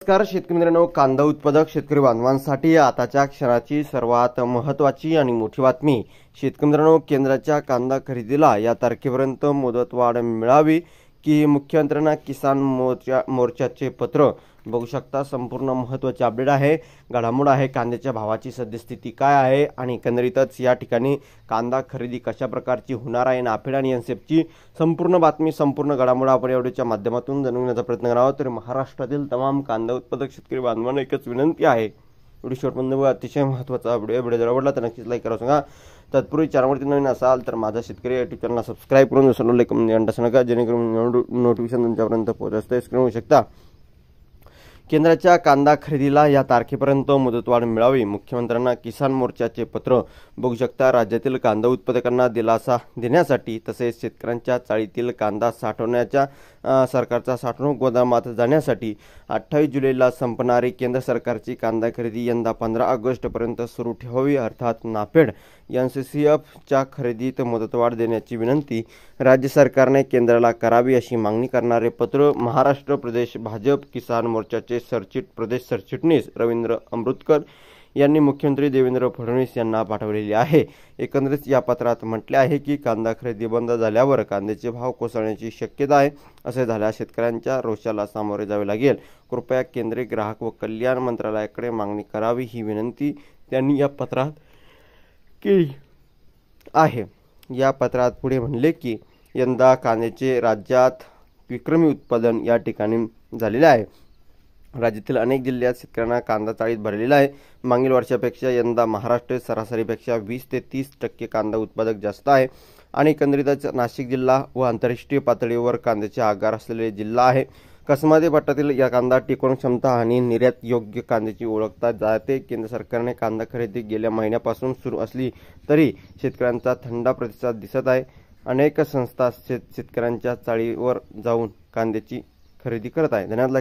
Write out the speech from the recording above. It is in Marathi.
नमस्कार शेतकरी मित्रांनो, कांदा उत्पादक शेतकरी बांधवांसाठी आताच्या क्षणाची सर्वात महत्त्वाची आणि मोठी बातमी। शेतकरी मित्रांनो, केंद्राच्या कांदा खरेदीला या तारखेपर्यंत मुदतवाढ मिळावी की मुख्यमंत्र्यांना किसान मोर्चाचे पत्र। बघू शकता संपूर्ण महत्त्वाचे अपडेट आहे, घडामोड आहे, कांद्याच्या भावाची सद्यस्थिती काय आहे आणि एकंदरीतच या ठिकाणी कांदा खरेदी कशा प्रकारची होणार आहे, नाफेड आणि एनसीएफची संपूर्ण बातमी, संपूर्ण घडामोड आपण या व्हिडिओच्या माध्यमातून जाणून घेण्याचा प्रयत्न करणार आहोत। तर महाराष्ट्रातील तमाम कांदा उत्पादक शेतकरी बांधवांना एकच विनंती आहे, व्हिडिओ शेवटपर्यंत बघा, अतिशय महत्त्वाचा व्हिडिओ जर आवडला तर नक्कीच लाईक करा सांगा। तत्पूर्वी चॅनलवरती नवीन असाल तर माझा शेतकरी युट्यूब चॅनलला सबस्क्राइब करून दुसऱ्याला लाईक करून असं नका, जेणेकरून नोटिफिकेशन तुमच्यापर्यंत पोहोचते। स्क्रीन होऊ शकता। केंद्राच्या कांदा खरेदीला या तारखेपर्यंत मुदतवाढ मिळावी, मुख्यमंत्र्यांना किसान मोर्चाचे पत्र। बघू शकता, राज्यातील कांदा उत्पादकांना दिलासा देण्यासाठी तसेच शेतकऱ्यांच्या चाळीतील कांदा साठवण्याच्या सरकारचा साठवणूक गोदामात जाण्यासाठी 28 जुलैला संपणारी केंद्र सरकारची कांदा खरेदी यंदा 15 ऑगस्टपर्यंत सुरू ठेवावी, अर्थात नाफेड एनसीसीएफच्या खरेदीत मुदतवाढ देण्याची विनंती राज्य सरकारने केंद्राला करावी, अशी मागणी करणारे पत्र महाराष्ट्र प्रदेश भाजप किसान मोर्चाचे प्रदेश सरचिटणीस रवींद्र अमृतकर यांनी मुख्यमंत्री देवेंद्र फडणवीस यांना पाठवलेले आहे। एकंदरीत या पत्रात म्हटले आहे की कांदा खरेदी बंद झाल्यावर कांद्याचे भाव कोसळण्याची शक्यता आहे, असे झाल्यास शेतकऱ्यांच्या रोषाला सामोरे जावे लागेल। कृपया केंद्रीय ग्राहक व कल्याण मंत्रालयाकडे मागणी करावी, ही विनंती त्यांनी या पत्रात केली आहे। या पत्रात पुढे म्हणले की यंदा कांद्याचे राज्यात विक्रमी उत्पादन या ठिकाणी झालेले आहे। राज्यातील अनेक जिल्ह्यात शेतकऱ्यांना कांदा चाळीत भरलेला आहे। मागील वर्षापेक्षा यंदा महाराष्ट्र सरासरीपेक्षा 20 ते 30% कांदा उत्पादक जास्त आहे आणि एकंदरीतच नाशिक जिल्हा व आंतरराष्ट्रीय पातळीवर कांद्याचे आगार असलेले जिल्हा आहे। कसमादी पट्ट्यातील या कांदा टिकवण क्षमता आणि निर्यात योग्य कांद्याची ओळखता जाते। केंद्र सरकारने कांदा खरेदी गेल्या महिन्यापासून सुरू असली तरी शेतकऱ्यांचा थंडा प्रतिसाद दिसत आहे। अनेक संस्था शेतकऱ्यांच्या चाळीवर जाऊन कांद्याची खरेदी करत आहे। धन्यवाद।